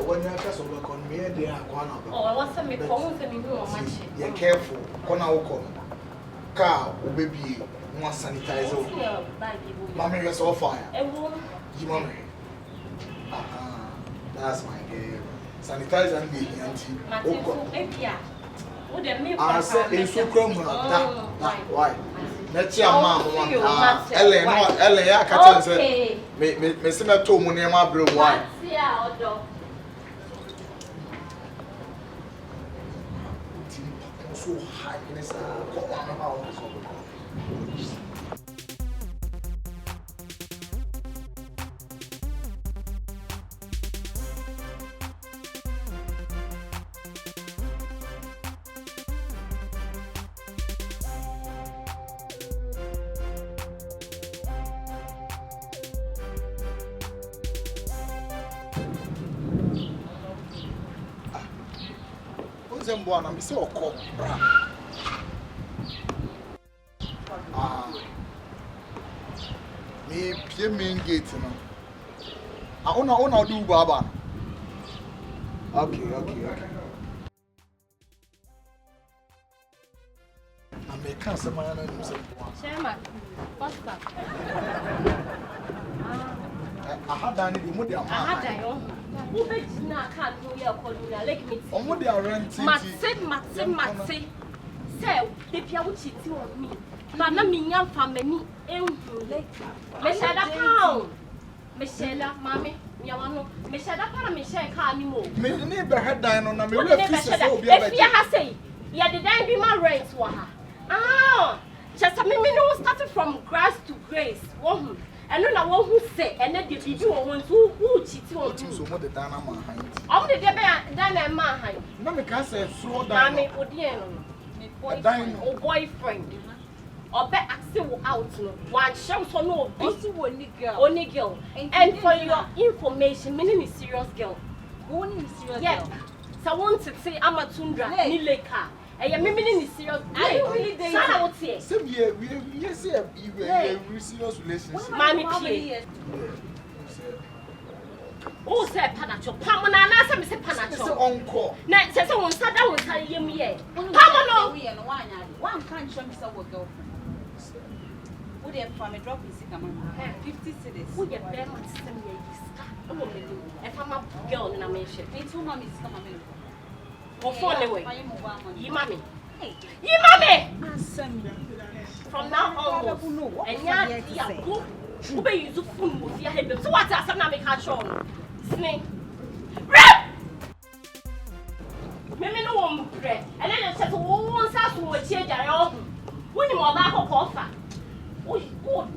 when you are just over con me, they are one of them. Oh, I want some phones and you much. You're careful. Con our con. Car, baby, one sanitizer. Mommy is all fire. You mommy. That's my girl. Sanitizer and the auntie. I said, it's so common. Why? Let's your mom. Ellen, I can't say. Miss Meto Munema Blue. Why? So high in this house. Mbwana mse okọ bra me pie main gate no ona do baba okay na me kan se manya na nim se Shema what's that ahada ni mo de ama ahada yo who bet na card no ye kolula like me omo de rent mate say the pia wo chiti on me but na me nya famani enhu like me shada pound me shada mami me wano me shada para me share car ni mo me ni be headan no na me we fi se obi abaji e fi ha say ya the dan bi ma rent wa ha just me no started from grass to grace wo and no na wo hu say and the bibi wo won so who chiti on me so mo de dan na ma han am de be dan na ma han na me ka say so dan mami odie no me boyfriend obe axe wo out no one show so no only girl and for your information meaning is serious girl only serious yeah. girl So I want to say Amatundra ni leka e me meaning is serious. Are you really dating? Sana what here? Same year, we say we serious relationship. Mami pie. Oh say panacho. Pamona na say me say panacho. Say uncle. Na say won sada won say yem ye. Pamono. We no one can't show me say what girlfriend. Who dey for me drop is come 50 cedis. Who ye be ma say me iska. O mo me do. E fa ma girl na me she. Me too mommy is come me. Go phone anyway. Yi mami. From now onwards, and ya go. Who be use phone with your head? So what asa na me ka show no. Snake. Rap. Me no won pre. And then say so won sa so wo chie jare o. Woni mo ba ko fa. Oh, good.